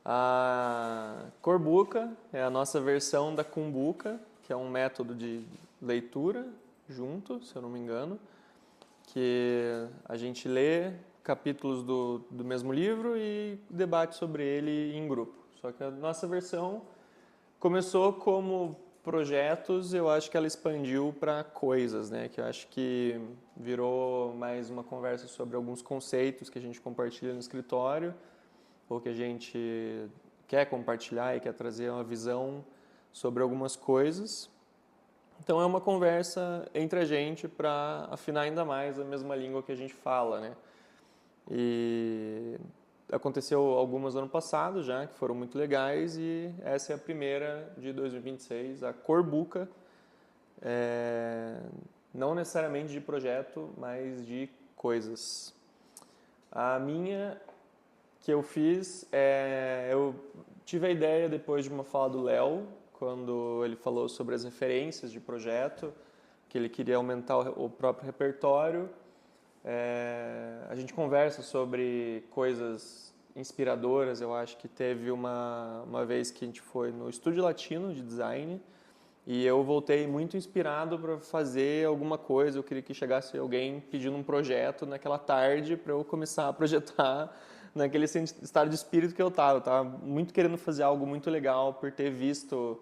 A Corbuca é a nossa versão da Cumbuca, que é um método de leitura junto, se eu não me engano, que a gente lê capítulos do mesmo livro e debate sobre ele em grupo. Só que a nossa versão começou como projetos, eu acho que ela expandiu para coisas, né? Que eu acho que virou mais uma conversa sobre alguns conceitos que a gente compartilha no escritório, ou que a gente quer compartilhar e quer trazer uma visão sobre algumas coisas. Então é uma conversa entre a gente para afinar ainda mais a mesma língua que a gente fala, né? E aconteceu algumas ano passado já, que foram muito legais, e essa é a primeira de 2026, a Corbuca, não necessariamente de projeto, mas de coisas. A minha que eu fiz, eu tive a ideia depois de uma fala do Léo, quando ele falou sobre as referências de projeto, que ele queria aumentar o próprio repertório. A gente conversa sobre coisas inspiradoras. Eu acho que teve uma vez que a gente foi no Estúdio Latino de Design e eu voltei muito inspirado para fazer alguma coisa. Eu queria que chegasse alguém pedindo um projeto naquela tarde para eu começar a projetar naquele estado de espírito que eu estava. Eu estava muito querendo fazer algo muito legal por ter visto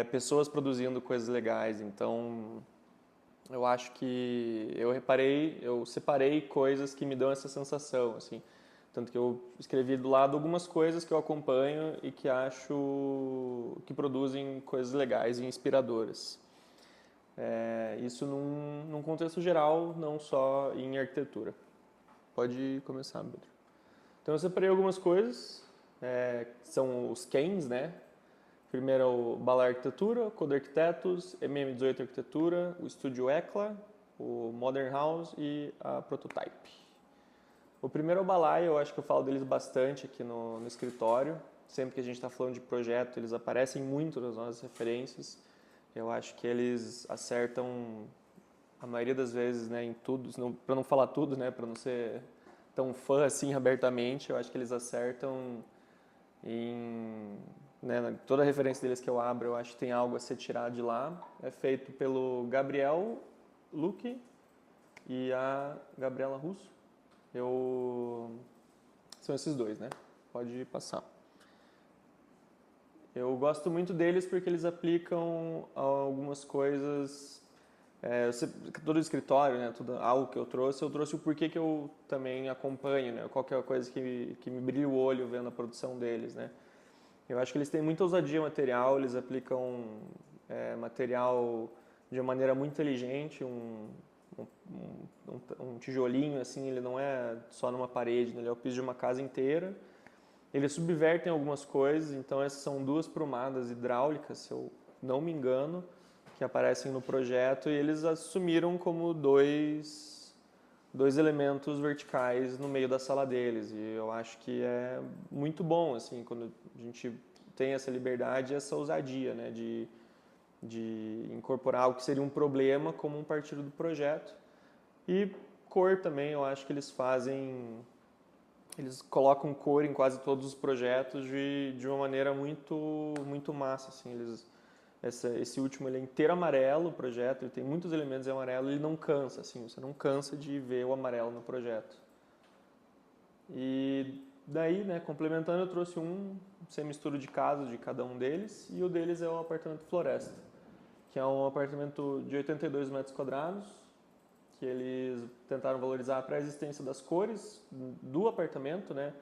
pessoas produzindo coisas legais. Então, eu acho que eu separei coisas que me dão essa sensação, assim. Tanto que eu escrevi do lado algumas coisas que eu acompanho e que acho que produzem coisas legais e inspiradoras. Isso num contexto geral, não só em arquitetura. Pode começar, Pedro. Então eu separei algumas coisas, são os Kens, né? Primeiro é o Bala Arquitetura, Coda Arquitetos, MM18 Arquitetura, o Estúdio Ecla, o Modern House e a Prototype. O primeiro é o Balai, eu acho que eu falo deles bastante aqui no escritório. Sempre que a gente está falando de projeto, eles aparecem muito nas nossas referências. Eu acho que eles acertam a maioria das vezes, né, em tudo, para não falar tudo, né, para não ser tão fã assim abertamente. Eu acho que eles acertam em, né, toda a referência deles que eu abro, eu acho que tem algo a ser tirado de lá. É feito pelo Gabriel Luque e a Gabriela Russo. São esses dois, né? Pode passar. Eu gosto muito deles porque eles aplicam algumas coisas. Todo o escritório, né? Algo que eu trouxe o porquê que eu também acompanho, né? Qualquer coisa que me brilha o olho vendo a produção deles, né? Eu acho que eles têm muita ousadia material, eles aplicam material de uma maneira muito inteligente, um tijolinho assim, ele não é só numa parede, né? Ele é o piso de uma casa inteira. Eles subvertem algumas coisas, então essas são duas prumadas hidráulicas, se eu não me engano, que aparecem no projeto, e eles assumiram como dois elementos verticais no meio da sala deles, e eu acho que é muito bom, assim, quando a gente tem essa liberdade e essa ousadia, né, de incorporar algo que seria um problema como um partido do projeto. E cor também, eu acho que eles colocam cor em quase todos os projetos de uma maneira muito massa, assim. Esse último ele é inteiro amarelo, o projeto, ele tem muitos elementos em amarelo, ele não cansa, assim, você não cansa de ver o amarelo no projeto. E daí, né, complementando, eu trouxe sem mistura de casa de cada um deles, e o deles é o apartamento Floresta, que é um apartamento de 82 metros quadrados, que eles tentaram valorizar a pré-existência das cores do apartamento, né,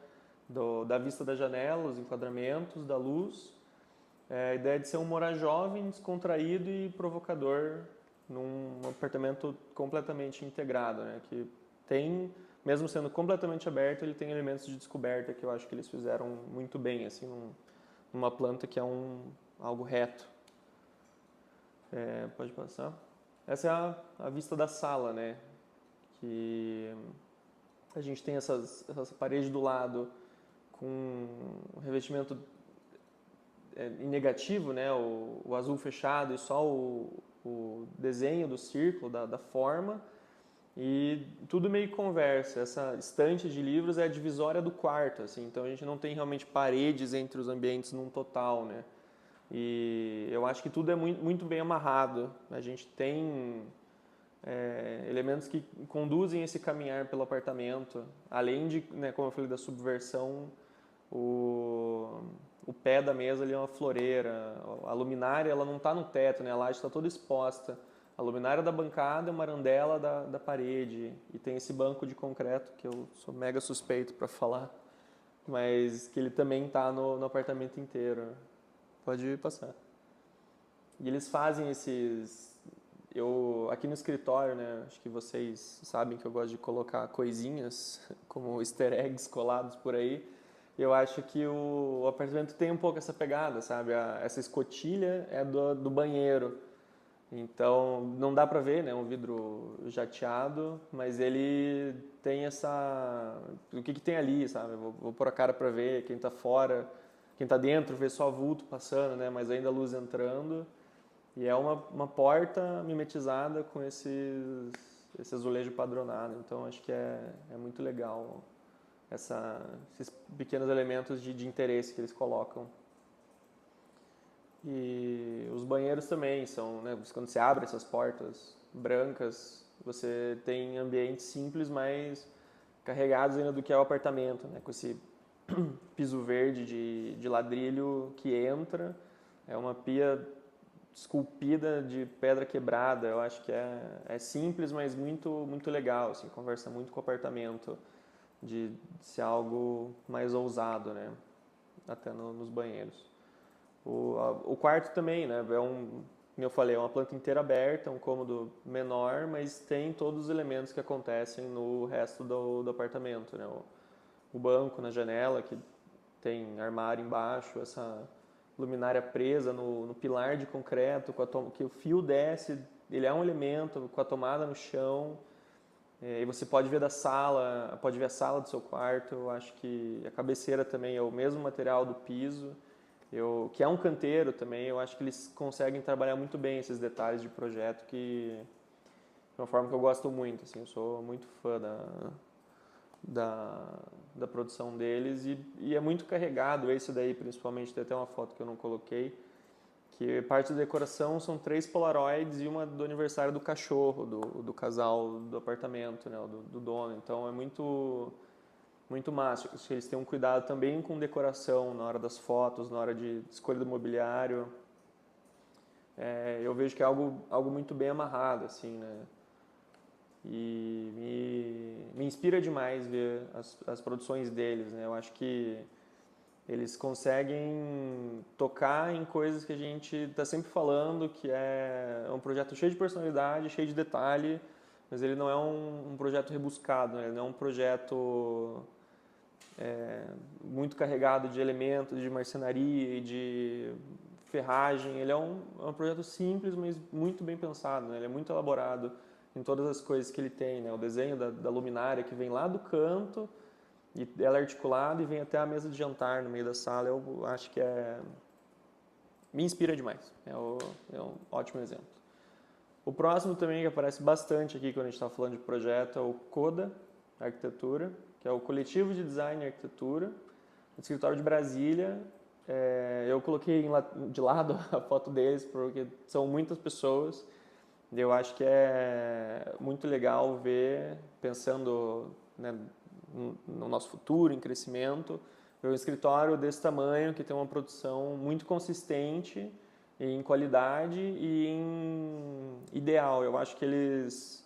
da vista da janela, os enquadramentos, da luz. A ideia de ser um morar jovem, descontraído e provocador num apartamento completamente integrado, né, que tem, mesmo sendo completamente aberto, ele tem elementos de descoberta que eu acho que eles fizeram muito bem, assim, numa planta que é algo reto. Pode passar. Essa é a vista da sala, né? Que a gente tem essa parede do lado com um revestimento em negativo, né? O azul fechado e só o desenho do círculo, da forma. e tudo meio que conversa. Essa estante de livros é a divisória do quarto, assim, então a gente não tem realmente paredes entre os ambientes num total, né? E eu acho que tudo é muito bem amarrado. A gente tem elementos que conduzem esse caminhar pelo apartamento, além de, né, como eu falei, da subversão, o, o pé da mesa ali é uma floreira, a luminária ela não está no teto, né, a laje está toda exposta. A luminária da bancada é uma arandela da parede e tem esse banco de concreto que eu sou mega suspeito para falar, mas que ele também está no apartamento inteiro. Pode passar. E eles fazem esses. Eu, aqui no escritório, né? Acho que vocês sabem que eu gosto de colocar coisinhas, como easter eggs colados por aí. Eu acho que o apartamento tem um pouco essa pegada, sabe? Essa escotilha é do banheiro. Então, não dá pra ver, né? Um vidro jateado, mas ele tem essa. O que tem ali, sabe? Vou pôr a cara pra ver quem tá fora, quem tá dentro vê só vulto passando, né? Mas ainda a luz entrando. E é uma porta mimetizada com esse azulejo padronado. Então acho que é muito legal esses pequenos elementos de interesse que eles colocam. E os banheiros também são, né, quando você abre essas portas brancas, você tem ambientes simples, mas carregados ainda do que é o apartamento, né, com esse piso verde de ladrilho que entra, é uma pia esculpida de pedra quebrada. Eu acho que é simples, mas muito legal, assim, conversa muito com o apartamento, de ser algo mais ousado, né? Até nos banheiros. O quarto também, né? Como eu falei, é uma planta inteira aberta, um cômodo menor, mas tem todos os elementos que acontecem no resto do apartamento, né? O banco na janela, que tem armário embaixo, essa luminária presa no pilar de concreto, que o fio desce, ele é um elemento, com a tomada no chão, e você pode ver da sala, pode ver a sala do seu quarto. Eu acho que a cabeceira também é o mesmo material do piso, que é um canteiro também. Eu acho que eles conseguem trabalhar muito bem esses detalhes de projeto, que é uma forma que eu gosto muito, assim, eu sou muito fã da, da produção deles, e é muito carregado esse daí, principalmente. Tem até uma foto que eu não coloquei, que parte da decoração são 3 polaroids e uma do aniversário do cachorro, do casal do apartamento, né, do dono. Então é muito massa. Eles têm um cuidado também com decoração na hora das fotos, na hora de escolha do mobiliário. Eu vejo que é algo muito bem amarrado, assim, né? E me inspira demais ver as produções deles, né? Eu acho que eles conseguem tocar em coisas que a gente está sempre falando, que é um projeto cheio de personalidade, cheio de detalhe, mas ele não é um projeto rebuscado, né? Ele não é um projeto muito carregado de elementos, de marcenaria e de ferragem. Ele é um projeto simples, mas muito bem pensado, né? Ele é muito elaborado em todas as coisas que ele tem, né? O desenho da luminária que vem lá do canto, e ela é articulada e vem até a mesa de jantar no meio da sala. Eu acho que me inspira demais. É um ótimo exemplo. O próximo também que aparece bastante aqui quando a gente está falando de projeto é o CODA Arquitetura, que é o Coletivo de Design e Arquitetura, do escritório de Brasília. Eu coloquei de lado a foto deles porque são muitas pessoas. Eu acho que é muito legal ver, pensando, né, no nosso futuro, em crescimento, ver um escritório desse tamanho, que tem uma produção muito consistente em qualidade e em ideal. Eu acho que eles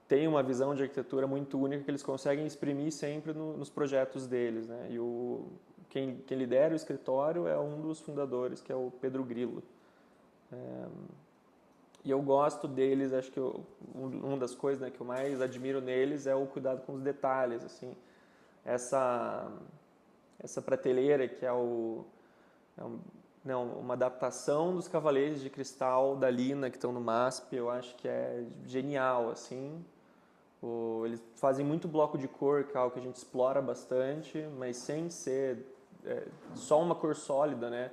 têm uma visão de arquitetura muito única que eles conseguem exprimir sempre nos projetos deles, né? E quem lidera o escritório é um dos fundadores, que é o Pedro Grillo. E eu gosto deles. Acho que uma das coisas, né, que eu mais admiro neles é o cuidado com os detalhes, assim. Essa prateleira que né, uma adaptação dos Cavaleiros de Cristal da Lina, que estão no MASP, eu acho que é genial, assim. Eles fazem muito bloco de cor, que é algo que a gente explora bastante, mas sem ser só uma cor sólida, né?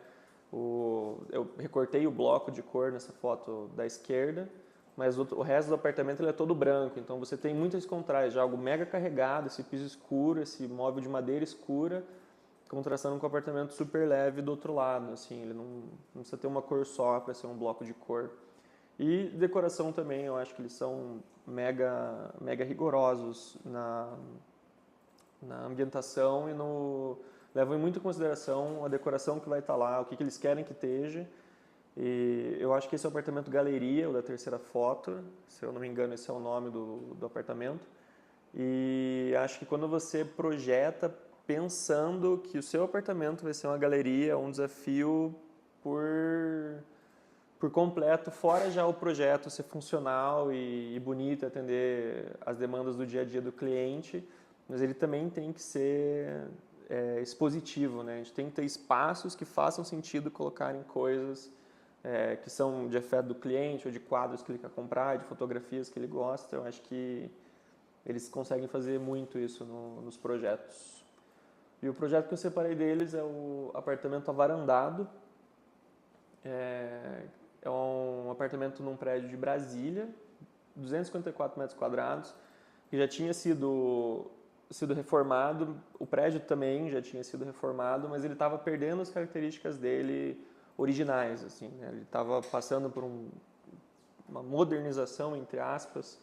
Eu recortei o bloco de cor nessa foto da esquerda, mas o resto do apartamento ele é todo branco, então você tem muito esse contraste, algo mega carregado, esse piso escuro, esse móvel de madeira escura, contrastando com o apartamento super leve do outro lado, assim, ele não precisa ter uma cor só para ser um bloco de cor. E decoração também, eu acho que eles são mega rigorosos na ambientação e levam muito em consideração a decoração que vai estar lá, o que eles querem que esteja. E eu acho que esse é o apartamento galeria, o da terceira foto, se eu não me engano esse é o nome do apartamento. E acho que quando você projeta pensando que o seu apartamento vai ser uma galeria, é um desafio por completo, fora já o projeto ser funcional e bonito, atender as demandas do dia a dia do cliente, mas ele também tem que ser expositivo, né? A gente tem que ter espaços que façam sentido colocarem coisas que são de afeto do cliente, ou de quadros que ele quer comprar, de fotografias que ele gosta. Eu acho que eles conseguem fazer muito isso nos projetos. E o projeto que eu separei deles é o apartamento avarandado. É um apartamento num prédio de Brasília, 254 metros quadrados, que já tinha sido reformado. O prédio também já tinha sido reformado, mas ele estava perdendo as características dele originais, assim, né? Ele estava passando por uma modernização, entre aspas,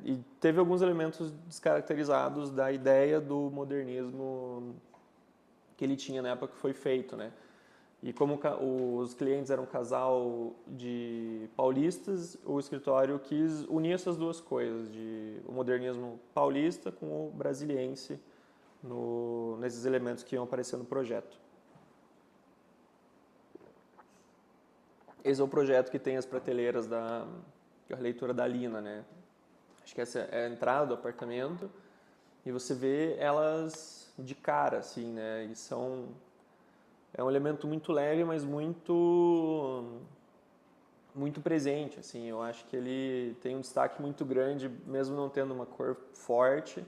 e teve alguns elementos descaracterizados da ideia do modernismo que ele tinha na época que foi feito, né? E como os clientes eram um casal de paulistas, o escritório quis unir essas duas coisas, o modernismo paulista com o brasiliense nesses elementos que iam aparecer no projeto. Esse é o projeto que tem as prateleiras da leitura da Lina, né? Acho que essa é a entrada do apartamento e você vê elas de cara, assim, né? E é um elemento muito leve, mas muito presente, assim. Eu acho que ele tem um destaque muito grande, mesmo não tendo uma cor forte.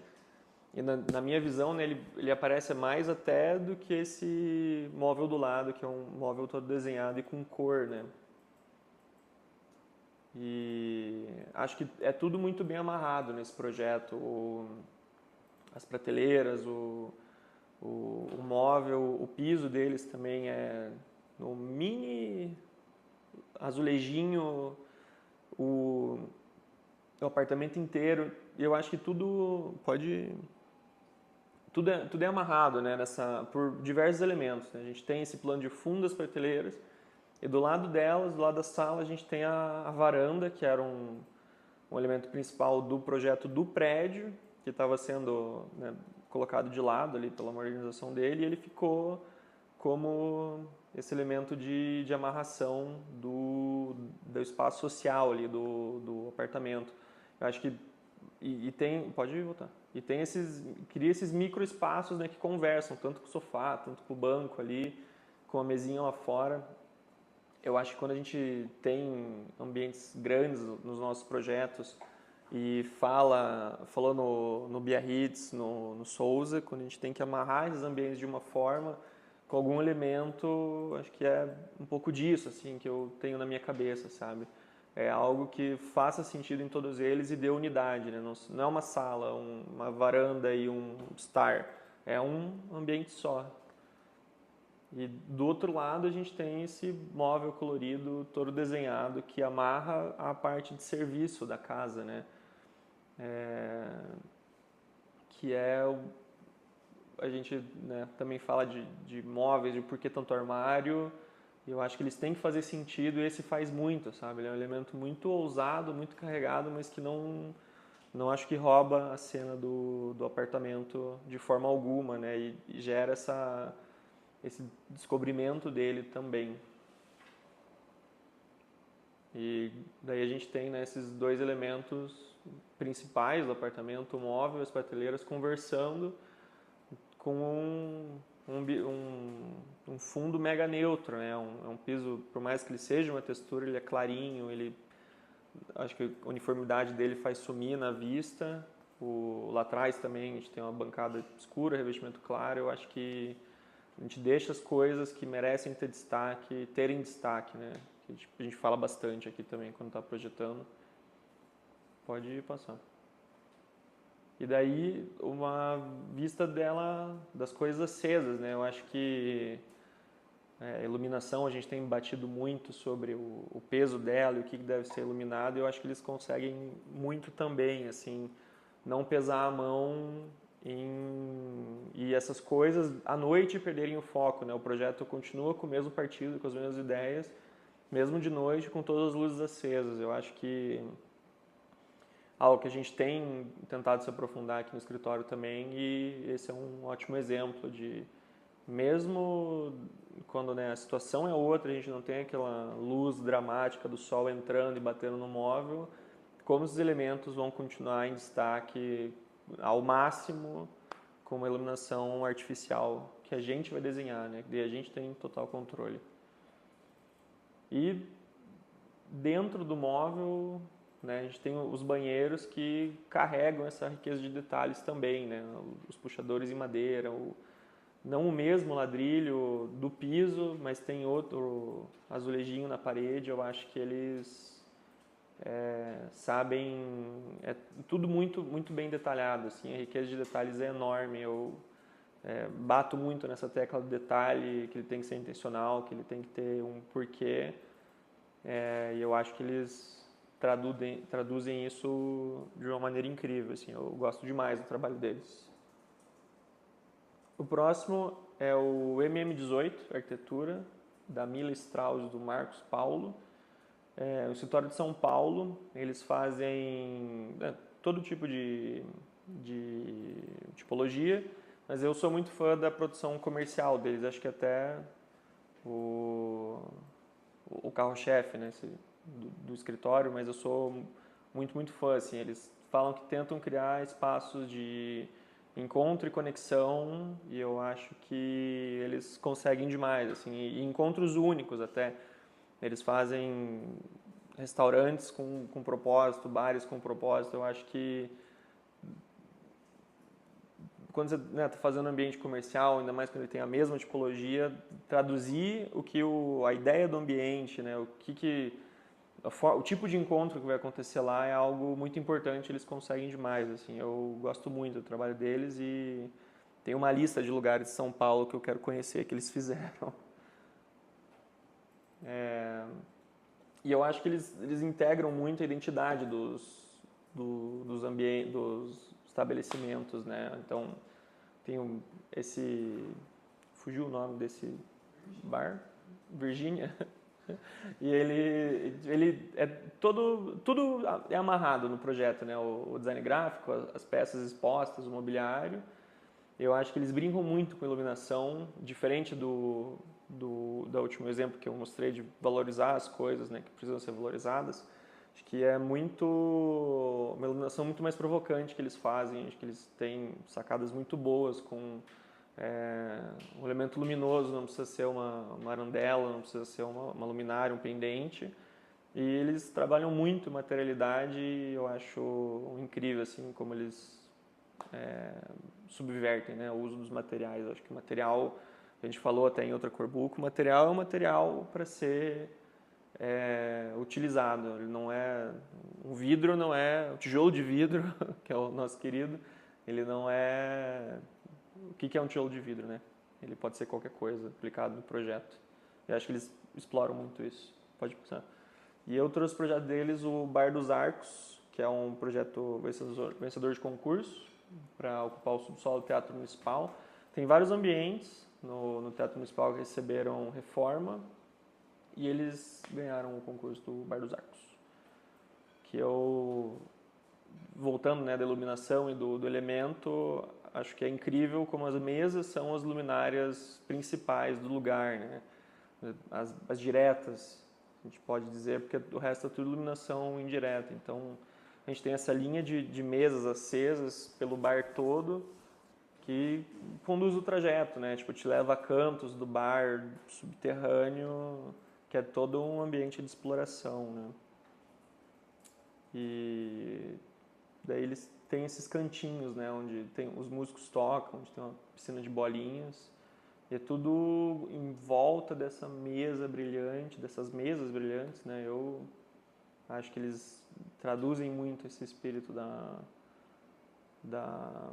E na minha visão, né, ele aparece mais até do que esse móvel do lado, que é um móvel todo desenhado e com cor, né? E acho que é tudo muito bem amarrado nesse projeto. As prateleiras, o móvel, o piso deles também é no mini azulejinho, o apartamento inteiro. E eu acho que tudo é amarrado, né, por diversos elementos, né? A gente tem esse plano de fundo das prateleiras e do lado delas, do lado da sala, a gente tem a varanda, que era um elemento principal do projeto do prédio, que estava sendo, né, colocado de lado ali pela modernização dele, e ele ficou como esse elemento de amarração do espaço social ali do apartamento. Eu acho que pode voltar. E cria esses micro espaços, né, que conversam, tanto com o sofá, tanto com o banco ali, com a mesinha lá fora. Eu acho que quando a gente tem ambientes grandes nos nossos projetos e falou no Biarritz, no Souza, quando a gente tem que amarrar esses ambientes de uma forma, com algum elemento, acho que é um pouco disso, assim, que eu tenho na minha cabeça, sabe? É algo que faça sentido em todos eles e dê unidade, né? Não é uma sala, uma varanda e um estar, é um ambiente só. E do outro lado a gente tem esse móvel colorido, todo desenhado, que amarra a parte de serviço da casa, né? Que a gente, né, também fala de móveis, de por que tanto armário. E eu acho que eles têm que fazer sentido e esse faz muito, sabe? Ele é um elemento muito ousado, muito carregado, mas que não acho que rouba a cena do apartamento de forma alguma, né? E gera esse descobrimento dele também. E daí a gente tem, né, esses dois elementos principais do apartamento, o móvel e as prateleiras, conversando com um fundo mega neutro, né? É um piso, por mais que ele seja uma textura, ele é clarinho, acho que a uniformidade dele faz sumir na vista. Lá atrás também a gente tem uma bancada escura, revestimento claro. Eu acho que a gente deixa as coisas que merecem terem destaque, né? que a gente fala bastante aqui também quando está projetando. Pode passar. E daí uma vista dela das coisas acesas, né? Eu acho que iluminação, a gente tem batido muito sobre o peso dela e o que deve ser iluminado, e eu acho que eles conseguem muito também, assim, não pesar a mão e essas coisas à noite perderem o foco, né? O projeto continua com o mesmo partido, com as mesmas ideias, mesmo de noite, com todas as luzes acesas. Eu acho que algo que a gente tem tentado se aprofundar aqui no escritório também, e esse é um ótimo exemplo de, mesmo quando, né, a situação é outra, a gente não tem aquela luz dramática do sol entrando e batendo no móvel, como esses elementos vão continuar em destaque ao máximo com uma iluminação artificial que a gente vai desenhar, né? E a gente tem total controle. E dentro do móvel, né, a gente tem os banheiros que carregam essa riqueza de detalhes também, né? Os puxadores em madeira, não o mesmo ladrilho do piso, mas tem outro azulejinho na parede. Eu acho que eles sabem, é tudo muito bem detalhado, assim, a riqueza de detalhes é enorme. Eu bato muito nessa tecla do detalhe, que ele tem que ser intencional, que ele tem que ter um porquê, e eu acho que eles traduzem isso de uma maneira incrível, assim, eu gosto demais do trabalho deles. O próximo é o MM18, Arquitetura, da Mila Strauss e do Marcos Paulo. O escritório de São Paulo, eles fazem todo tipo de tipologia, mas eu sou muito fã da produção comercial deles, acho que até o carro-chefe, né, do escritório, mas eu sou muito fã, assim, eles falam que tentam criar espaços de encontro e conexão, e eu acho que eles conseguem demais, assim, e encontros únicos até. Eles fazem restaurantes com propósito, bares com propósito. Eu acho que quando você está fazendo um ambiente comercial, ainda mais quando ele tem a mesma tipologia, traduzir a ideia do ambiente, né, o tipo de encontro que vai acontecer lá é algo muito importante. Eles conseguem demais, assim. Eu gosto muito do trabalho deles e tem uma lista de lugares de São Paulo que eu quero conhecer que eles fizeram. E eu acho que eles integram muito a identidade dos estabelecimentos, né? Então, tem fugiu o nome desse bar, Virgínia, e ele é tudo é amarrado no projeto, né? O design gráfico, as peças expostas, o mobiliário. Eu acho que eles brincam muito com iluminação, diferente do último exemplo que eu mostrei, de valorizar as coisas, né, que precisam ser valorizadas. Acho que é uma iluminação muito mais provocante que eles fazem. Acho que eles têm sacadas muito boas com um elemento luminoso, não precisa ser uma arandela, não precisa ser uma luminária, um pendente. E eles trabalham muito materialidade, e eu acho incrível, assim, como eles subvertem, né, o uso dos materiais. Acho que o material, a gente falou até em outra Corbuco, o material é um material para ser utilizado. Ele não é um vidro, não é o tijolo de vidro, que é o nosso querido. Ele não é o que é um tijolo de vidro, né? Ele pode ser qualquer coisa aplicado no projeto. Eu acho que eles exploram muito isso. Pode passar. E eu trouxe o projeto deles, o Bar dos Arcos, que é um projeto vencedor de concurso para ocupar o subsolo do Teatro Municipal. Tem vários ambientes no Teatro Municipal que receberam reforma, e eles ganharam o concurso do Bar dos Arcos. Que eu, voltando, né, da iluminação e do elemento, acho que é incrível como as mesas são as luminárias principais do lugar, né? As diretas, a gente pode dizer, porque o resto é tudo iluminação indireta. Então, a gente tem essa linha de mesas acesas pelo bar todo, que conduz o trajeto, né? Tipo, te leva a cantos do bar subterrâneo, que é todo um ambiente de exploração, né? E daí eles têm esses cantinhos, né? Onde os músicos tocam, onde tem uma piscina de bolinhas. E é tudo em volta dessa mesa brilhante, dessas mesas brilhantes, né? Eu acho que eles traduzem muito esse espírito da, da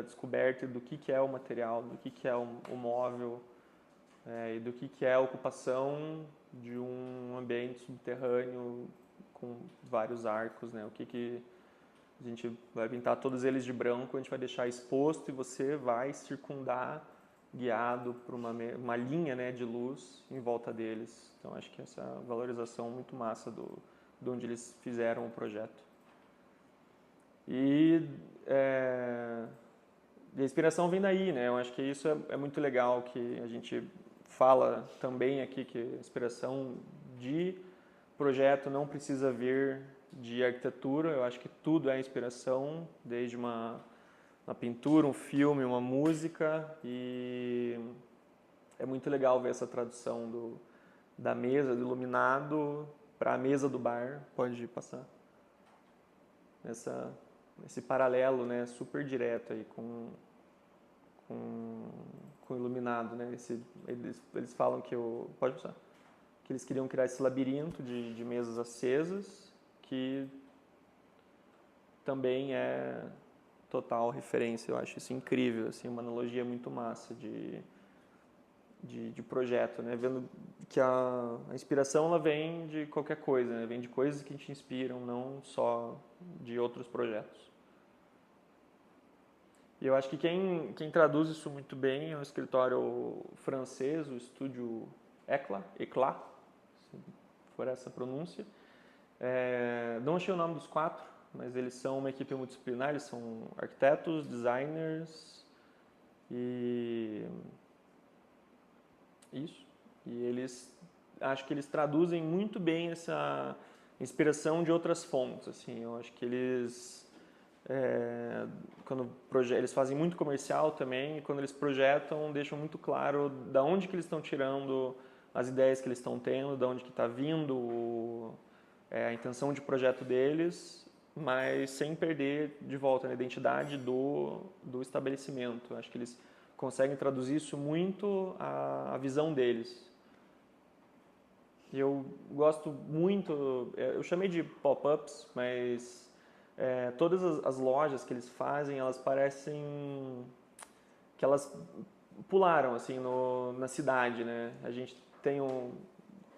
descoberta do que é o material, do que é o móvel, e do que é a ocupação de um ambiente subterrâneo com vários arcos, né? O que a gente vai pintar todos eles de branco, a gente vai deixar exposto e você vai circundar, guiado por uma linha, né, de luz em volta deles. Então acho que essa valorização muito massa de onde eles fizeram o projeto. E a inspiração vem daí, né? Eu acho que isso é muito legal, que a gente fala também aqui que a inspiração de projeto não precisa vir de arquitetura. Eu acho que tudo é inspiração, desde uma pintura, um filme, uma música, e é muito legal ver essa tradução da mesa, do iluminado, para a mesa do bar. Pode passar. Esse paralelo, né, super direto aí com o iluminado, né? Eles falam que pode passar, que eles queriam criar esse labirinto de mesas acesas, que também é total referência. Eu acho isso incrível, assim, uma analogia muito massa de projeto, né? Vendo que a inspiração ela vem de qualquer coisa, né? Vem de coisas que te inspiram, não só de outros projetos. E eu acho que quem traduz isso muito bem é um escritório francês, o estúdio Eclat, se for essa a pronúncia. Não achei o nome dos 4, mas eles são uma equipe multidisciplinar, eles são arquitetos, designers e isso. E acho que eles traduzem muito bem essa inspiração de outras fontes, assim. Eu acho que eles eles fazem muito comercial também, e quando eles projetam, deixam muito claro da onde que eles estão tirando as ideias que eles estão tendo, da onde que está vindo a intenção de projeto deles, mas sem perder de volta a identidade do estabelecimento. Acho que eles conseguem traduzir isso muito à visão deles. Eu gosto muito, eu chamei de pop-ups, mas todas as lojas que eles fazem, elas parecem que elas pularam assim na cidade, né? A gente tem um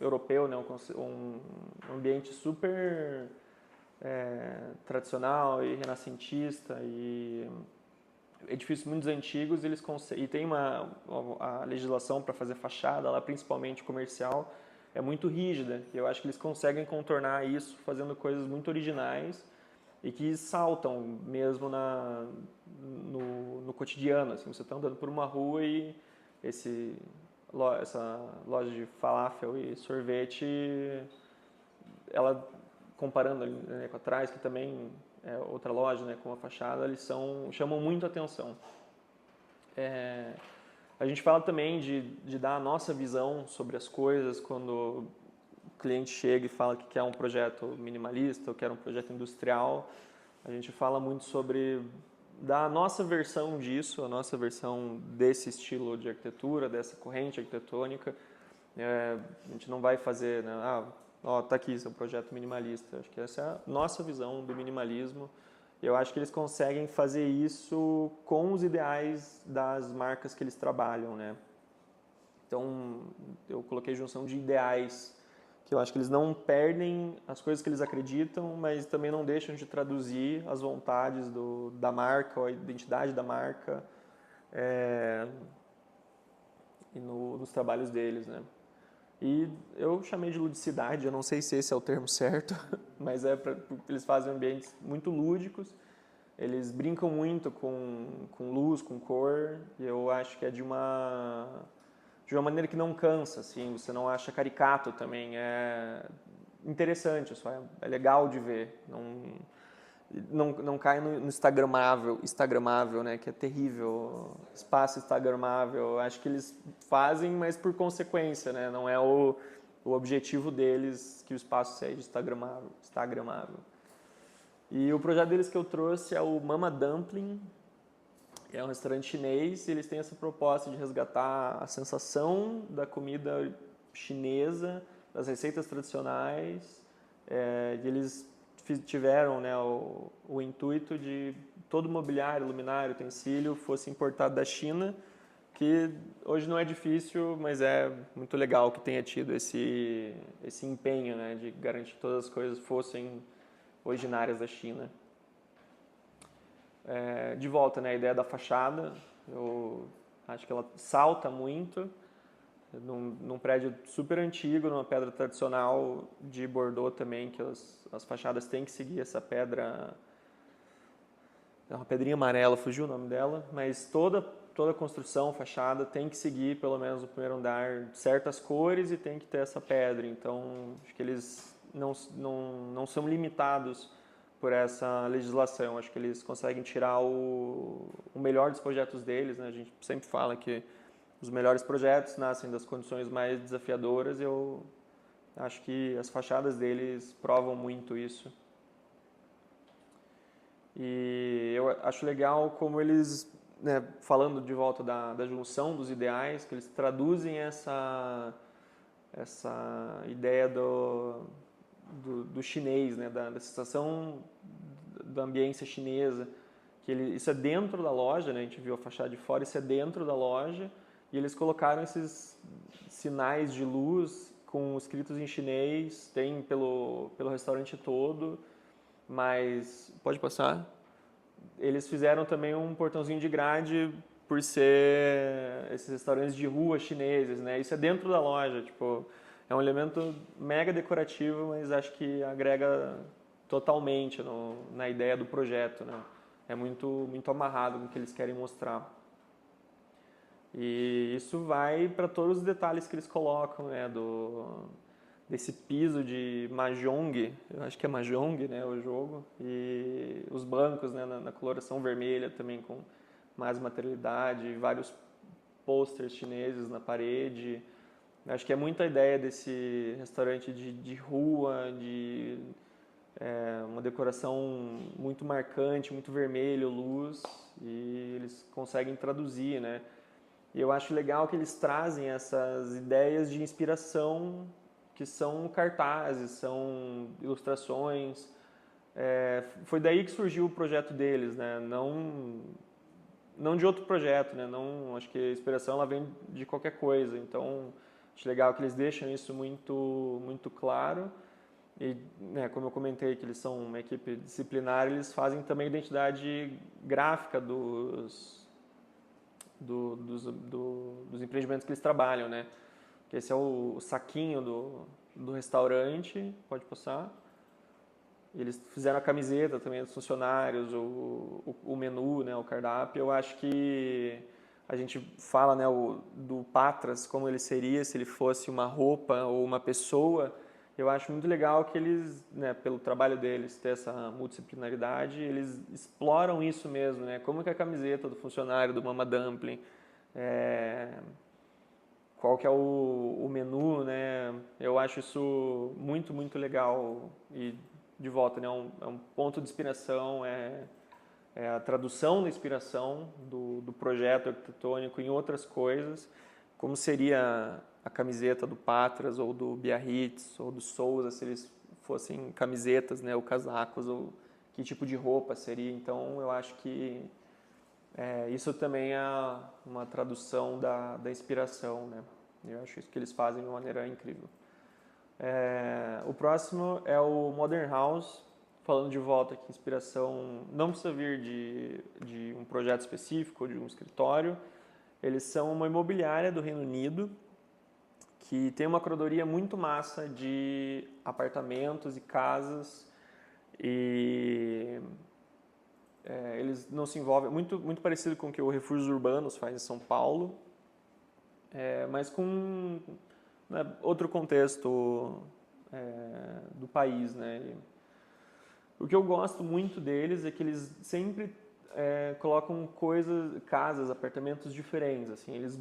europeu, né? Um ambiente super tradicional e renascentista, e edifícios muito antigos, e tem a legislação para fazer fachada, lá principalmente comercial, é muito rígida. E eu acho que eles conseguem contornar isso fazendo coisas muito originais e que saltam mesmo no cotidiano. Assim, você está andando por uma rua e essa loja de falafel e sorvete, ela comparando ali, né, com a Trás, que também é outra loja, né, com a fachada, eles chamam muito a atenção. A gente fala também de dar a nossa visão sobre as coisas quando o cliente chega e fala que quer um projeto minimalista ou quer um projeto industrial. A gente fala muito sobre dar a nossa versão disso, a nossa versão desse estilo de arquitetura, dessa corrente arquitetônica. A gente não vai fazer, né, tá aqui, seu projeto minimalista. Acho que essa é a nossa visão do minimalismo. Eu acho que eles conseguem fazer isso com os ideais das marcas que eles trabalham, né? Então, eu coloquei junção de ideais, que eu acho que eles não perdem as coisas que eles acreditam, mas também não deixam de traduzir as vontades da marca, ou a identidade da marca, e nos trabalhos deles, né? E eu chamei de ludicidade, eu não sei se esse é o termo certo, mas eles fazem ambientes muito lúdicos, eles brincam muito com luz, com cor, e eu acho que é de uma maneira que não cansa, assim, você não acha caricato também, é interessante, é legal de ver, não cai no instagramável, né, que é terrível, espaço instagramável. Acho que eles fazem, mas por consequência, né, não é o objetivo deles que o espaço seja instagramável. E o projeto deles que eu trouxe é o Mama Dumpling, É um restaurante chinês e eles têm essa proposta de resgatar a sensação da comida chinesa, das receitas tradicionais. E eles tiveram, né, o intuito de todo o mobiliário, luminário, utensílio fosse importado da China, que hoje não é difícil, mas é muito legal que tenha tido esse empenho, né, de garantir que todas as coisas fossem originárias da China. De volta, né, a ideia da fachada, eu acho que ela salta muito num prédio super antigo, numa pedra tradicional de Bordeaux também, que as fachadas têm que seguir essa pedra, é uma pedrinha amarela, fugiu o nome dela, mas toda construção, fachada, tem que seguir pelo menos o primeiro andar certas cores e tem que ter essa pedra. Então, acho que eles não são limitados por essa legislação. Acho que eles conseguem tirar o melhor dos projetos deles, né? A gente sempre fala que os melhores projetos nascem das condições mais desafiadoras e eu acho que as fachadas deles provam muito isso. E eu acho legal como eles, né, falando de volta da junção dos ideais, que eles traduzem essa ideia do chinês, né, da sensação da ambiência chinesa, que isso é dentro da loja, né, a gente viu a fachada de fora, isso é dentro da loja, e eles colocaram esses sinais de luz com escritos em chinês, tem pelo restaurante todo, mas pode passar. Eles fizeram também um portãozinho de grade por ser esses restaurantes de rua chineses, né? Isso é dentro da loja, tipo, é um elemento mega decorativo, mas acho que agrega totalmente na ideia do projeto, né? É muito amarrado com o que eles querem mostrar. E isso vai para todos os detalhes que eles colocam, né? Desse piso de mahjong, eu acho que é mahjong, né, o jogo, e os bancos, né, na coloração vermelha também com mais materialidade, vários posters chineses na parede. Acho que é muita ideia desse restaurante de rua, uma decoração muito marcante, muito vermelho, luz, e eles conseguem traduzir, né? E eu acho legal que eles trazem essas ideias de inspiração que são cartazes, são ilustrações. Foi daí que surgiu o projeto deles, né? Não de outro projeto, né? Não, acho que a inspiração ela vem de qualquer coisa. Então, acho legal que eles deixam isso muito claro. E, né, como eu comentei que eles são uma equipe disciplinar, eles fazem também a identidade gráfica dos empreendimentos que eles trabalham, né? Que esse é o saquinho do restaurante, pode passar. Eles fizeram a camiseta também dos funcionários, o menu, né, o cardápio. Eu acho que a gente fala, né, do Patras, como ele seria se ele fosse uma roupa ou uma pessoa. Eu acho muito legal que eles, né, pelo trabalho deles, ter essa multidisciplinaridade, eles exploram isso mesmo, né? Como que é a camiseta do funcionário do Mama Dumpling, qual que é o menu, né? Eu acho isso muito legal e de volta, né? É um ponto de inspiração, é a tradução da inspiração do projeto arquitetônico em outras coisas, como seria a camiseta do Patras ou do Biarritz ou do Souza, se eles fossem camisetas, né, ou casacos, ou que tipo de roupa seria. Então, eu acho que isso também é uma tradução da inspiração, né? Eu acho isso que eles fazem de uma maneira incrível. O próximo é o Modern House, falando de volta que inspiração não precisa vir de um projeto específico ou de um escritório. Eles são uma imobiliária do Reino Unido que tem uma curadoria muito massa de apartamentos e casas e eles não se envolvem, muito parecido com o que o Refúgios Urbanos faz em São Paulo, mas com, né, outro contexto do país, né? O que eu gosto muito deles é que eles sempre colocam casas, apartamentos diferentes. Assim, eles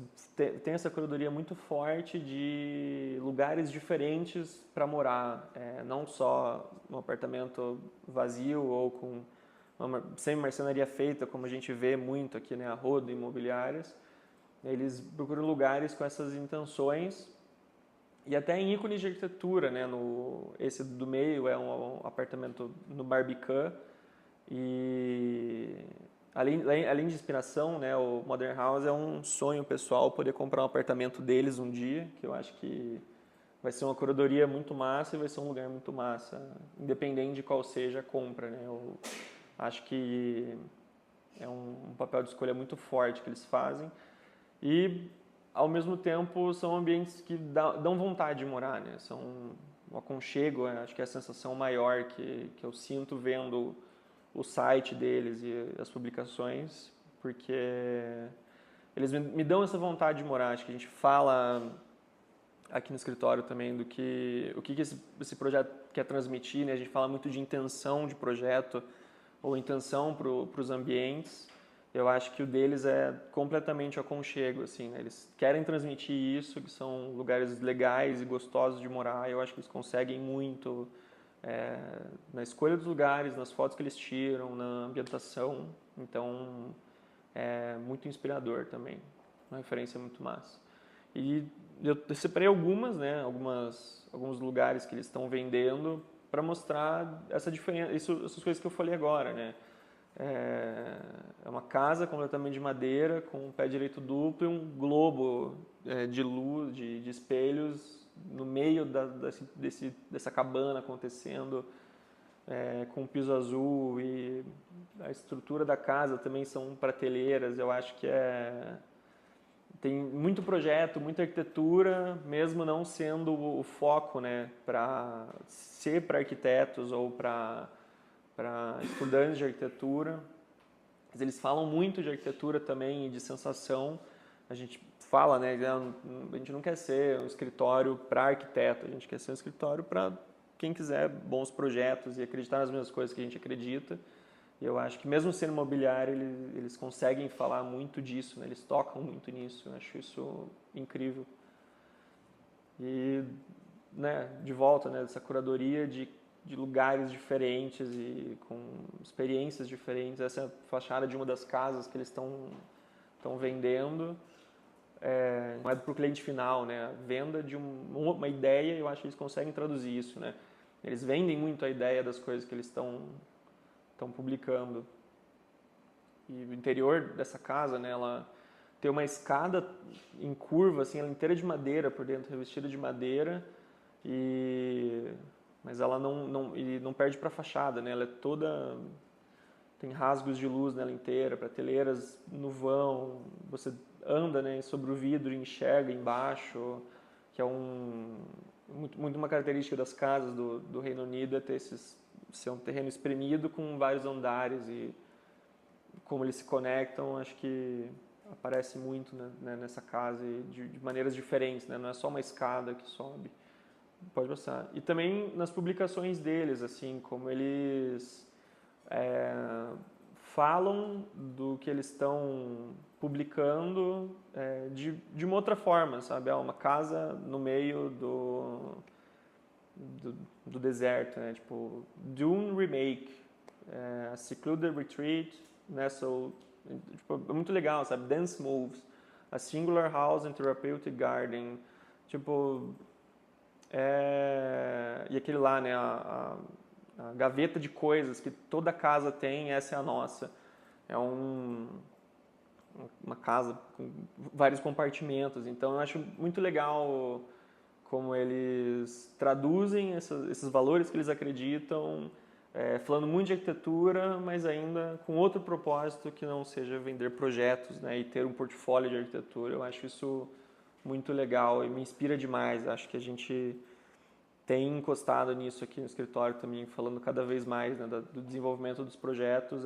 têm essa curadoria muito forte de lugares diferentes para morar, não só um apartamento vazio ou com uma semi-marcenaria feita, como a gente vê muito aqui, né, a rodo, imobiliárias. Eles procuram lugares com essas intenções e até em ícones de arquitetura, né? Esse do meio é um apartamento no Barbican e além de inspiração, né? O Modern House é um sonho pessoal poder comprar um apartamento deles um dia, que eu acho que vai ser uma curadoria muito massa e vai ser um lugar muito massa, independente de qual seja a compra, né? Eu acho que é um papel de escolha muito forte que eles fazem. E, ao mesmo tempo, são ambientes que dão vontade de morar, né? São um aconchego, acho que é a sensação maior que eu sinto vendo o site deles e as publicações, porque eles me dão essa vontade de morar. Acho que a gente fala aqui no escritório também do o que esse projeto quer transmitir, né? A gente fala muito de intenção de projeto ou intenção para os ambientes. Eu acho que o deles é completamente aconchego, assim, né? Eles querem transmitir isso, que são lugares legais e gostosos de morar. Eu acho que eles conseguem muito na escolha dos lugares, nas fotos que eles tiram, na ambientação. Então, é muito inspirador também. Uma referência muito massa. E eu separei algumas, né? Alguns lugares que eles estão vendendo para mostrar essa diferença, essas coisas que eu falei agora, né? É uma casa completamente de madeira, com um pé direito duplo e um globo de luz, de espelhos no meio dessa cabana acontecendo, com um piso azul, e a estrutura da casa também são prateleiras. Eu acho que tem muito projeto, muita arquitetura, mesmo não sendo o foco, né, para ser para arquitetos ou para estudantes de arquitetura. Mas eles falam muito de arquitetura também e de sensação. A gente fala, né, a gente não quer ser um escritório para arquiteto, a gente quer ser um escritório para quem quiser bons projetos e acreditar nas mesmas coisas que a gente acredita. E eu acho que mesmo sendo imobiliário, eles conseguem falar muito disso, né? Eles tocam muito nisso. Eu acho isso incrível. E, né, de volta, né, dessa curadoria de lugares diferentes e com experiências diferentes. Essa é a fachada de uma das casas que eles estão vendendo. Não é para o cliente final, né? A venda de uma ideia, eu acho que eles conseguem traduzir isso, né? Eles vendem muito a ideia das coisas que eles estão publicando. E o interior dessa casa, né, ela tem uma escada em curva, assim, ela inteira de madeira por dentro, revestida de madeira, mas ela não perde para a fachada, né? Ela é toda, tem rasgos de luz nela inteira, prateleiras no vão, você anda, né, sobre o vidro e enxerga embaixo, que é muito uma característica das casas do Reino Unido, é ter ser um terreno espremido com vários andares, e como eles se conectam, acho que aparece muito, né, nessa casa, e de maneiras diferentes, né? Não é só uma escada que sobe. Pode passar. E também nas publicações deles, assim, como eles falam do que eles estão publicando de uma outra forma, sabe? Uma casa no meio do deserto, né? Tipo, Dune Remake, a Secluded Retreat, Nestle, tipo, é muito legal, sabe? Dance Moves, a Singular House and Therapeutic Garden, tipo, e aquele lá, né? A gaveta de coisas que toda casa tem, essa é a nossa. É uma casa com vários compartimentos, então eu acho muito legal como eles traduzem esses valores que eles acreditam, falando muito de arquitetura, mas ainda com outro propósito que não seja vender projetos, né, e ter um portfólio de arquitetura. Eu acho isso muito legal e me inspira demais. Acho que a gente tem encostado nisso aqui no escritório também, falando cada vez mais, né, do desenvolvimento dos projetos,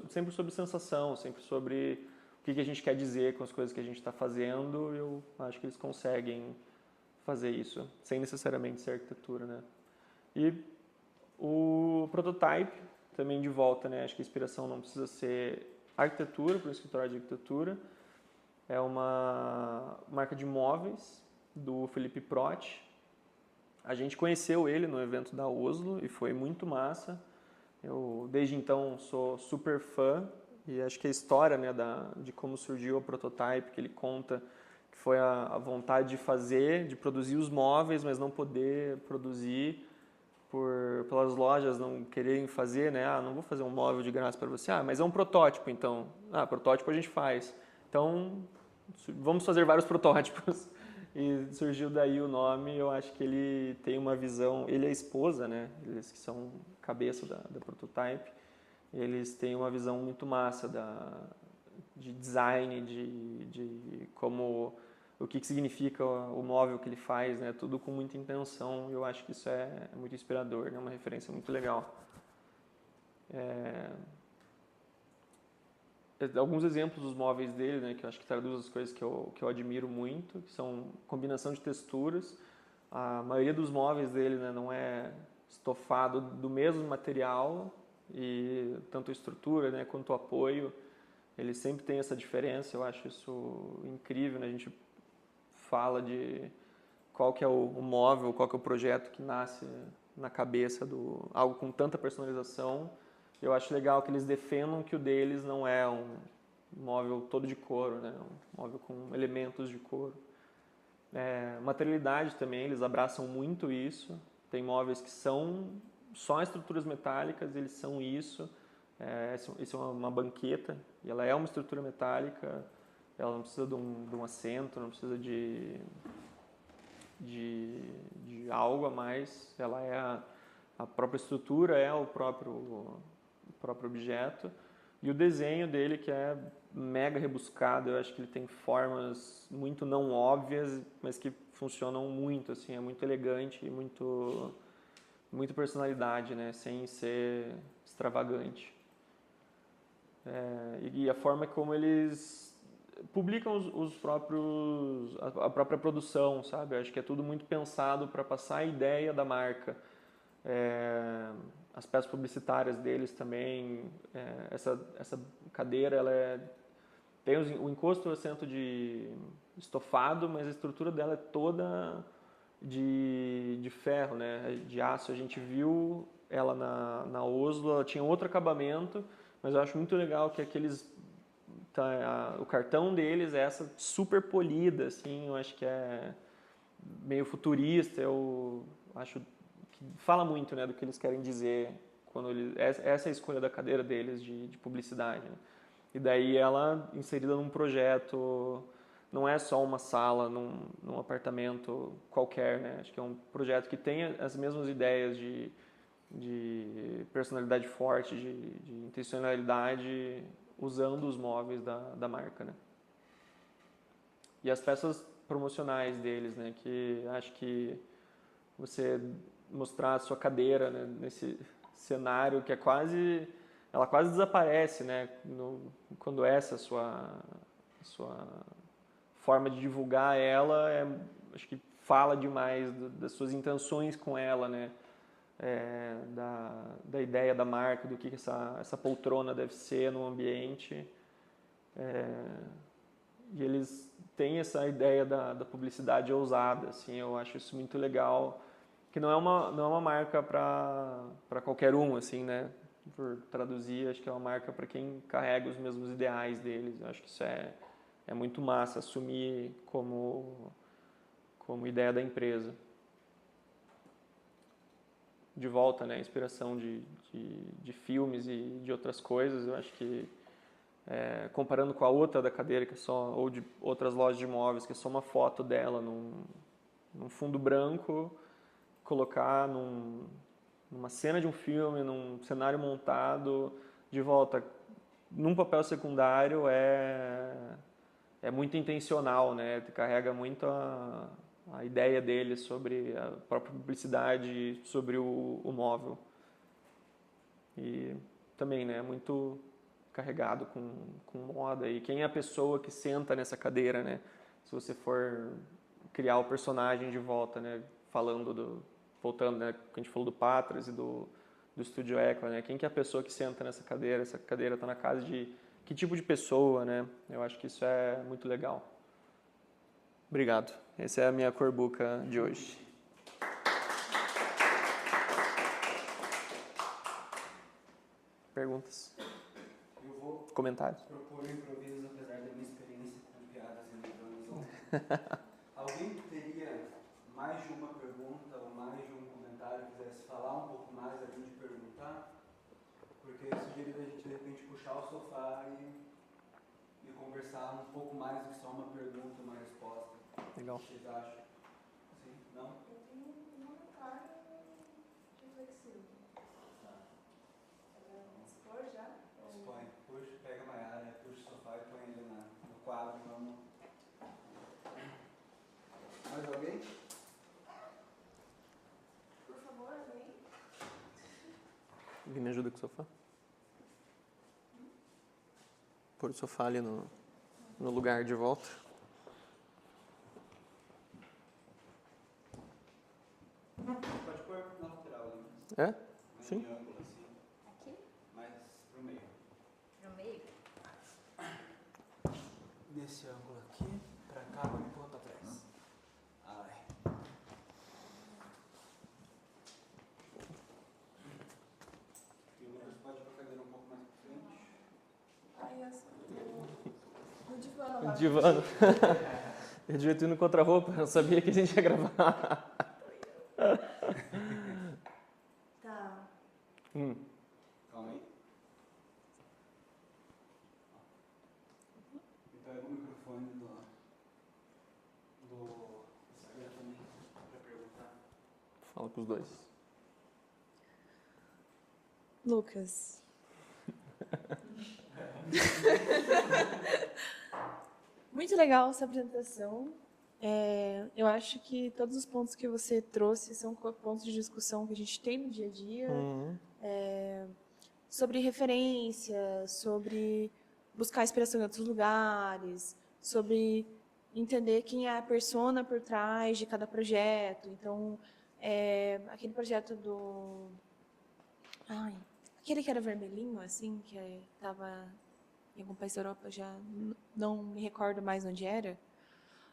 sempre sobre sensação, sempre sobre o que a gente quer dizer com as coisas que a gente está fazendo. Eu acho que eles conseguem fazer isso, sem necessariamente ser arquitetura, né? E o prototype, também de volta, né? Acho que a inspiração não precisa ser arquitetura, para um escritório de arquitetura. É uma marca de móveis do Felipe Protti. A gente conheceu ele no evento da Oslo e foi muito massa. Eu, desde então, sou super fã e acho que a história, né, de como surgiu a Prototype, que ele conta que foi a vontade de fazer, de produzir os móveis, mas não poder produzir pelas lojas não quererem fazer, né? Ah, não vou fazer um móvel de graça para você. Ah, mas é um protótipo, então. Ah, protótipo a gente faz. Então, vamos fazer vários protótipos. E surgiu daí o nome. Eu acho que ele tem uma visão. Ele é a esposa, né? Eles que são cabeça da Prototype. Eles têm uma visão muito massa de design, de como o que significa o móvel que ele faz, né? Tudo com muita intenção. Eu acho que isso é muito inspirador, né? Uma referência muito legal. Alguns exemplos dos móveis dele, né? Que eu acho que traduz as coisas que eu admiro muito, que são combinação de texturas. A maioria dos móveis dele, né, não é estofado do mesmo material e tanto a estrutura, né, quanto o apoio, ele sempre tem essa diferença. Eu acho isso incrível, né? A gente fala de qual que é o móvel, qual que é o projeto que nasce na cabeça do algo com tanta personalização. Eu acho legal que eles defendam que o deles não é um móvel todo de couro, né? Um móvel com elementos de couro. Materialidade também, eles abraçam muito isso. Tem móveis que são só estruturas metálicas, eles são isso. Isso é uma banqueta e ela é uma estrutura metálica. Ela não precisa de um assento, não precisa de algo a mais. Ela é a própria estrutura, é o próprio objeto. E o desenho dele, que é mega rebuscado, eu acho que ele tem formas muito não óbvias, mas que funcionam muito, assim, é muito elegante e muita personalidade, né, sem ser extravagante. E a forma como eles publicam os próprios, a própria produção, sabe? Eu acho que é tudo muito pensado para passar a ideia da marca. As peças publicitárias deles também, essa cadeira, tem o encosto e o assento de estofado, mas a estrutura dela é toda de ferro, né? De aço. A gente viu ela na Oslo, ela tinha outro acabamento, mas eu acho muito legal que o cartão deles é essa super polida, assim, eu acho que é meio futurista, eu acho que fala muito, né, do que eles querem dizer quando essa é a escolha da cadeira deles de publicidade, né? E daí ela inserida num projeto, não é só uma sala num apartamento qualquer, né? Acho que é um projeto que tem as mesmas ideias de personalidade forte, de intencionalidade, usando os móveis da marca, né? E as peças promocionais deles, né? Que acho que você mostrar a sua cadeira, né, nesse cenário que ela quase desaparece, né? Quando essa a sua forma de divulgar ela, acho que fala demais das suas intenções com ela, né? Da ideia da marca, do que essa poltrona deve ser no ambiente. E eles têm essa ideia da publicidade ousada, assim, eu acho isso muito legal, que não é uma marca para qualquer um, assim, né? Por traduzir, acho que é uma marca para quem carrega os mesmos ideais deles. Eu acho que isso é muito massa, assumir como ideia da empresa. De volta, né, inspiração de filmes e de outras coisas. Eu acho que comparando com a outra da cadeira, que é só, ou de outras lojas de imóveis, que é só uma foto dela num fundo branco, colocar numa cena de um filme, num cenário montado, de volta, num papel secundário, é muito intencional, né? Carrega muito a ideia dele sobre a própria publicidade, sobre o móvel. E também, né, muito carregado com moda. E quem é a pessoa que senta nessa cadeira, né? Se você for criar o personagem de volta, né? Voltando, né? Que a gente falou do Patras e do Estúdio Ekla, né? Quem que é a pessoa que senta nessa cadeira? Essa cadeira está na casa de que tipo de pessoa, né? Eu acho que isso é muito legal. Obrigado. Essa é a minha corbuca de hoje. perguntas, Eu vou comentários. propor um improviso, apesar da minha experiência com piadas e neurônios. Alguém teria mais de uma pergunta ou mais de um comentário, quisesse falar um pouco mais além de perguntar? Porque eu sugeri a gente, de repente, puxar o sofá e conversar um pouco mais do que só uma pergunta, uma resposta. Legal. O que vocês acham? Sim? Não? Eu tenho um comentário reflexivo. Tá. Expor já? Expõe. Puxa, pega a Maiara, puxa o sofá e põe ele no quadro. Vamos. Mais alguém? Por favor, alguém? Alguém me ajuda com o sofá? Pôr o sofá ali no lugar de volta. Pode pôr na lateral ali. É? Mais Sim. em ângulo, assim. Aqui? Mais pro meio. No meio? Nesse ângulo aqui, pra cá, vou empurrar pra trás. Ai. E o Lucas pode ir pra cadeira um pouco mais pra frente. Ai, no divã, não. Divã. Eu devia ter ido no contra-roupa, eu sabia que a gente ia gravar. Tá. Calma aí. E pega o microfone do Instagram também, pra perguntar. Fala com os dois. Lucas. Muito legal essa apresentação. Eu acho que todos os pontos que você trouxe são pontos de discussão que a gente tem no dia a dia. Sobre referência, sobre buscar inspiração em outros lugares, sobre entender quem é a persona por trás de cada projeto. Então, aquele projeto do... aquele que era vermelhinho, assim, que estava em algum país da Europa, já não me recordo mais onde era.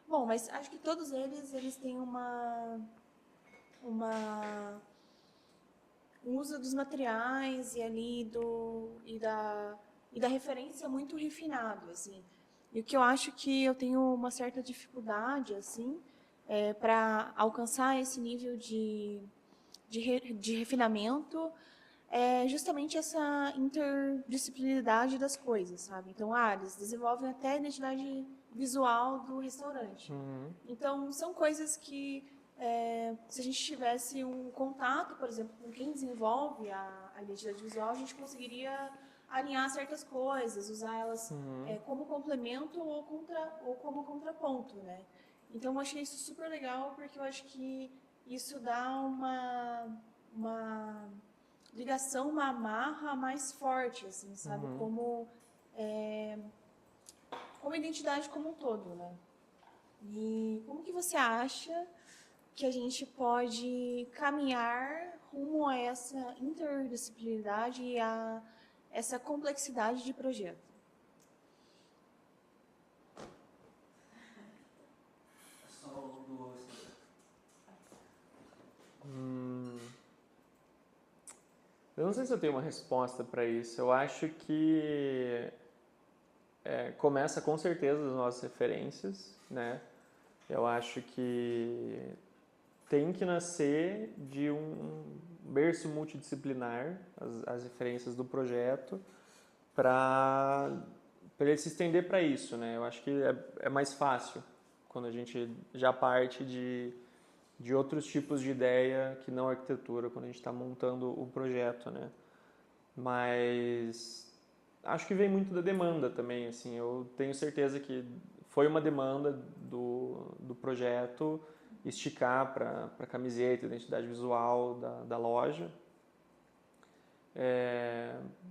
Bom, mas acho que todos eles têm um uso dos materiais e ali e da referência muito refinado, assim. E o que eu acho que eu tenho uma certa dificuldade, assim, para alcançar esse nível de refinamento é justamente essa interdisciplinaridade das coisas, sabe? Então, eles desenvolvem até a identidade visual do restaurante. Então, são coisas que, se a gente tivesse um contato, por exemplo, com quem desenvolve a identidade visual, a gente conseguiria alinhar certas coisas, usar elas como complemento ou como contraponto, né? Então, eu achei isso super legal, porque eu acho que isso dá uma ligação, uma amarra mais forte, assim, sabe? Como identidade como um todo, né? E como que você acha que a gente pode caminhar rumo a essa interdisciplinaridade e a essa complexidade de projeto? Só o do... Eu não sei se eu tenho uma resposta para isso. Eu acho que começa com certeza das nossas referências, né? Eu acho que tem que nascer de um berço multidisciplinar, as referências do projeto, para ele se estender para isso, né? Eu acho que é mais fácil quando a gente já parte de outros tipos de ideia que não arquitetura, quando a gente está montando o projeto, né? Mas acho que vem muito da demanda também, assim, eu tenho certeza que foi uma demanda do projeto esticar para camiseta, identidade visual da loja,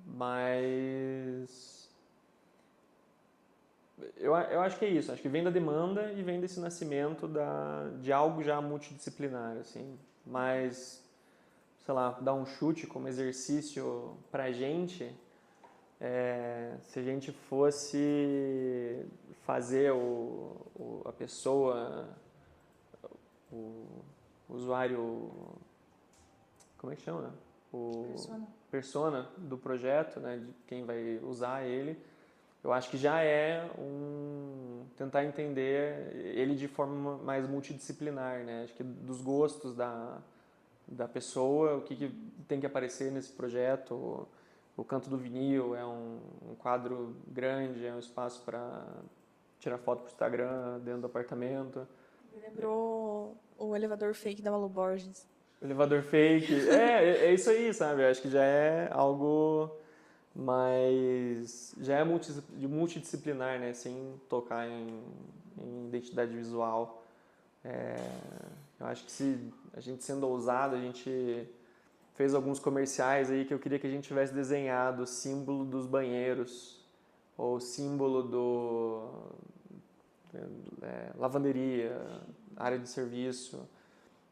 mas eu acho que é isso, acho que vem da demanda e vem desse nascimento de algo já multidisciplinar, assim, mas, sei lá, dar um chute como exercício pra gente, se a gente fosse fazer a pessoa, o usuário, como é que chama? o Persona. persona do projeto, né, de quem vai usar ele, eu acho que já é tentar entender ele de forma mais multidisciplinar, né? Acho que dos gostos da pessoa, o que tem que aparecer nesse projeto. O canto do vinil é um quadro grande, é um espaço para tirar foto para o Instagram dentro do apartamento. Me lembrou o elevador fake da Malu Borges. O elevador fake. É isso aí, sabe? Eu acho que já é algo mais. Já é multidisciplinar, né? Sem tocar em identidade visual. Eu acho que se a gente sendo ousado, a gente fez alguns comerciais aí que eu queria que a gente tivesse desenhado o símbolo dos banheiros ou o símbolo lavanderia, área de serviço.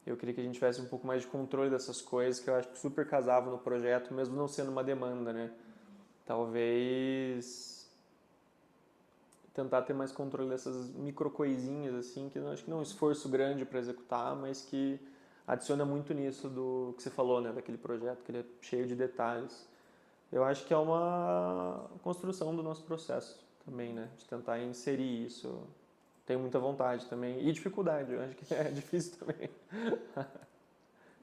Eu queria que a gente tivesse um pouco mais de controle dessas coisas que eu acho que super casavam no projeto, mesmo não sendo uma demanda, né? Talvez tentar ter mais controle dessas micro coisinhas assim, que eu acho que não é um esforço grande para executar, mas que adiciona muito nisso do que você falou, né, daquele projeto, que ele é cheio de detalhes. Eu acho que é uma construção do nosso processo também, né, de tentar inserir isso. Tenho muita vontade também e dificuldade, eu acho que é difícil também.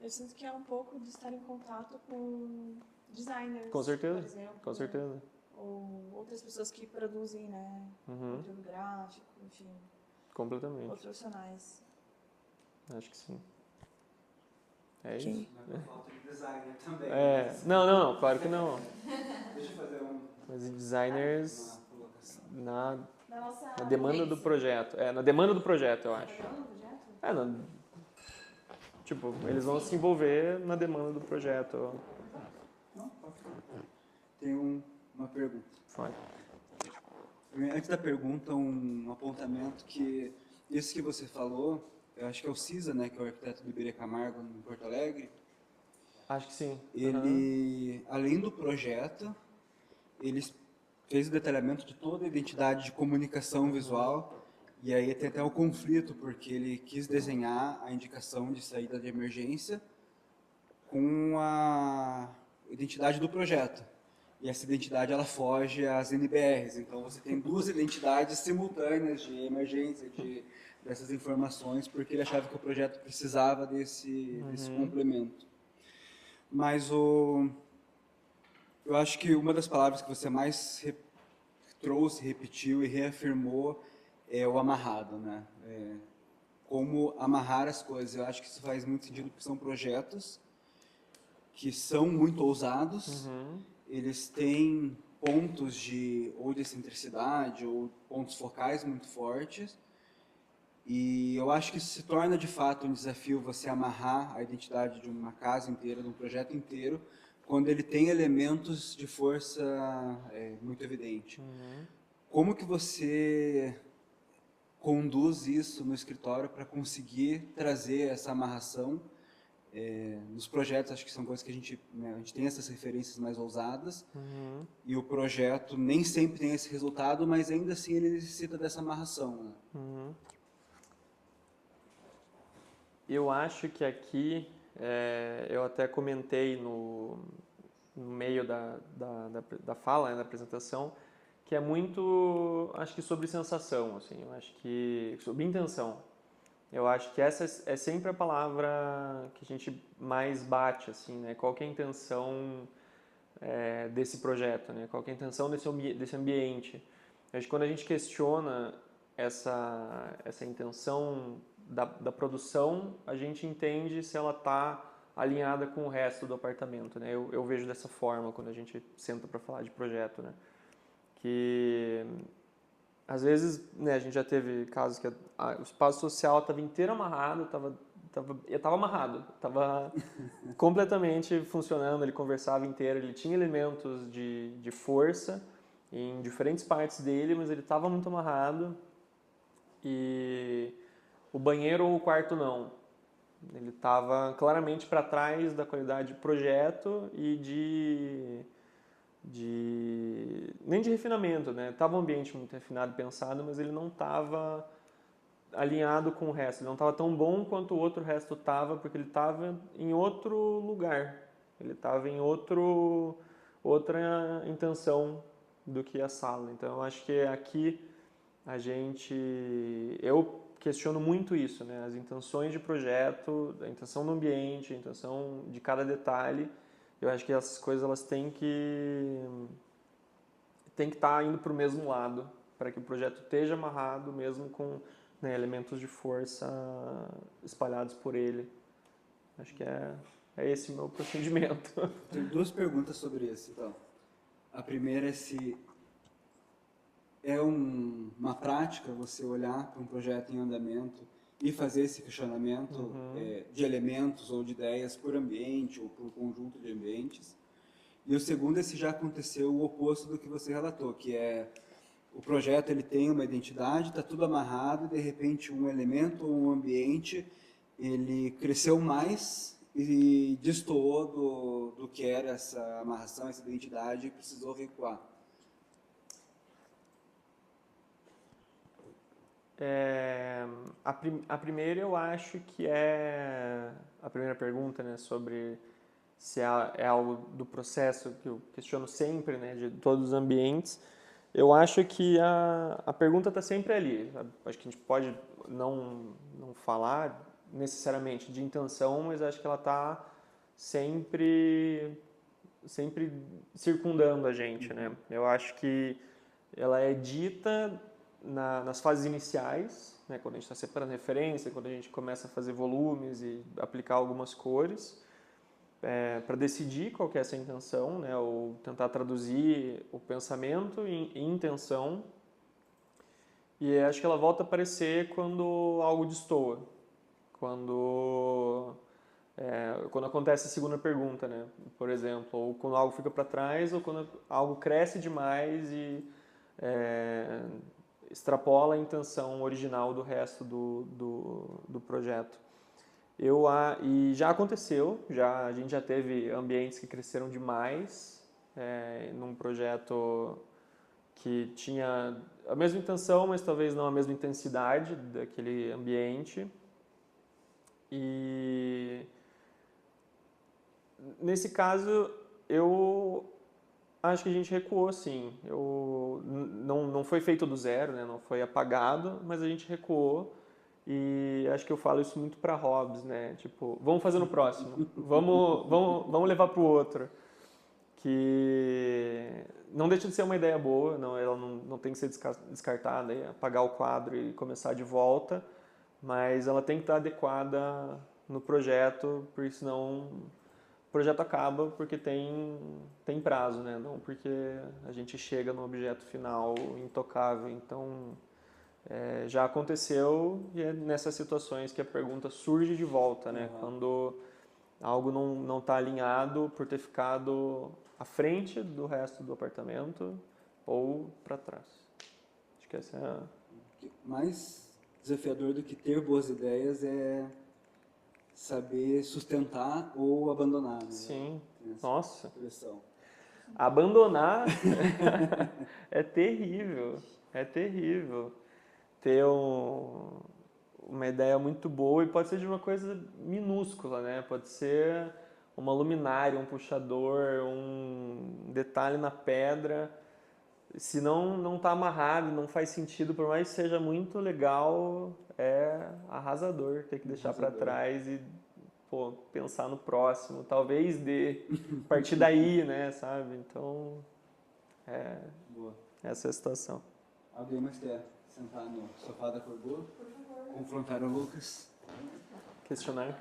Eu sinto que é um pouco de estar em contato com designers, Com certeza, por exemplo. com certeza. Ou outras pessoas que produzem, né? Conteúdo gráfico, enfim. Completamente. Outros profissionais. Acho que sim. É Ok. isso. Não é por falta de designer também. Não, claro que não. Deixa eu fazer Mas designers uma colocação. Na nossa na demanda do vivência. projeto. Na demanda do projeto, eu acho. Na demanda do projeto? Tipo, eles vão se envolver na demanda do projeto. Não, pode falar. Tem uma pergunta. Vai. Antes da pergunta, um apontamento que esse que você falou, eu acho que é o Cisa, né, que é o arquiteto do Iberê Camargo, em Porto Alegre. Acho que sim. Ele, além do projeto, ele fez o detalhamento de toda a identidade de comunicação visual, e aí tem até o conflito, porque ele quis desenhar a indicação de saída de emergência com a identidade do projeto. E essa identidade ela foge às NBRs, então você tem duas identidades simultâneas de emergência, dessas informações, porque ele achava que o projeto precisava desse complemento. Mas eu acho que uma das palavras que você mais trouxe, repetiu e reafirmou é o amarrado, né? Como amarrar as coisas. Eu acho que isso faz muito sentido, porque são projetos que são muito ousados, eles têm pontos ou de excentricidade ou pontos focais muito fortes, e eu acho que isso se torna de fato um desafio você amarrar a identidade de uma casa inteira, de um projeto inteiro, quando ele tem elementos de força muito evidente. Como que você conduz isso no escritório para conseguir trazer essa amarração nos projetos? Acho que são coisas que a gente tem essas referências mais ousadas, e o projeto nem sempre tem esse resultado, mas ainda assim ele necessita dessa amarração, né? Eu acho que aqui, eu até comentei no meio da fala, né, da apresentação, que é muito, acho que sobre sensação, assim, eu acho que sobre intenção. Eu acho que essa é sempre a palavra que a gente mais bate, assim, né? Qual que é a intenção desse projeto, né? Qual que é a intenção desse ambiente? Eu acho que quando a gente questiona essa intenção da produção, a gente entende se ela está alinhada com o resto do apartamento, né? Eu vejo dessa forma quando a gente senta para falar de projeto, né? Que às vezes, né, a gente já teve casos que o espaço social estava inteiro amarrado, estava amarrado, estava completamente funcionando, ele conversava inteiro, ele tinha elementos de força em diferentes partes dele, mas ele estava muito amarrado, e o banheiro ou o quarto não. Ele estava claramente para trás da qualidade de projeto e nem de refinamento, né? Tava um ambiente muito refinado e pensado, mas ele não estava alinhado com o resto. Ele não estava tão bom quanto o outro resto estava, porque ele estava em outro lugar. Ele estava em outra intenção do que a sala. Então, eu acho que aqui eu questiono muito isso, né? As intenções de projeto, a intenção do ambiente, a intenção de cada detalhe. Eu acho que essas coisas elas têm que estar indo para o mesmo lado, para que o projeto esteja amarrado, mesmo com, né, elementos de força espalhados por ele. Acho que é esse o meu procedimento. Tenho duas perguntas sobre isso, então. A primeira é se é uma prática você olhar para um projeto em andamento e fazer esse questionamento de elementos ou de ideias por ambiente ou por conjunto de ambientes. E o segundo é se já aconteceu o oposto do que você relatou, que é o projeto ele tem uma identidade, está tudo amarrado, e de repente um elemento ou um ambiente ele cresceu mais e destoou do que era essa amarração, essa identidade, e precisou recuar. A primeira eu acho que é a primeira pergunta, né, sobre se é algo do processo que eu questiono sempre, né, de todos os ambientes. Eu acho que a pergunta está sempre ali. Acho que a gente pode não falar necessariamente de intenção, mas acho que ela está sempre circundando a gente, né? Eu acho que ela é dita nas fases iniciais, né, quando a gente está separando referência, quando a gente começa a fazer volumes e aplicar algumas cores, para decidir qual que é essa intenção, né, ou tentar traduzir o pensamento em intenção. E acho que ela volta a aparecer quando algo destoa, quando acontece a segunda pergunta, né, por exemplo, ou quando algo fica para trás, ou quando algo cresce demais e extrapola a intenção original do resto do projeto. E já aconteceu, a gente já teve ambientes que cresceram demais num projeto que tinha a mesma intenção, mas talvez não a mesma intensidade daquele ambiente. E nesse caso, eu acho que a gente recuou, sim. Não foi feito do zero, né? Não foi apagado, mas a gente recuou. E acho que eu falo isso muito para Hobbes, né? Tipo, vamos fazer no próximo. Vamos levar para o outro. Que não deixa de ser uma ideia boa, ela não tem que ser descartada, apagar o quadro e começar de volta, mas ela tem que estar adequada no projeto, porque senão o projeto acaba porque tem prazo, né? Não porque a gente chega no objeto final intocável. Então, já aconteceu e é nessas situações que a pergunta surge de volta, né? Quando algo não está alinhado por ter ficado à frente do resto do apartamento ou para trás. Acho que essa é a... Mais desafiador do que ter boas ideias é saber sustentar ou abandonar. Né? Sim, nossa. Pressão. Abandonar é terrível, é terrível. Ter uma ideia muito boa e pode ser de uma coisa minúscula, né? Pode ser uma luminária, um puxador, um detalhe na pedra. Se não está amarrado, não faz sentido, por mais que seja muito legal, é arrasador ter que deixar para trás e pensar no próximo. Talvez partir daí, né, sabe? Então, essa é a situação. Alguém mais quer sentar no sofá da Corboa? Confrontar o Lucas? Questionar?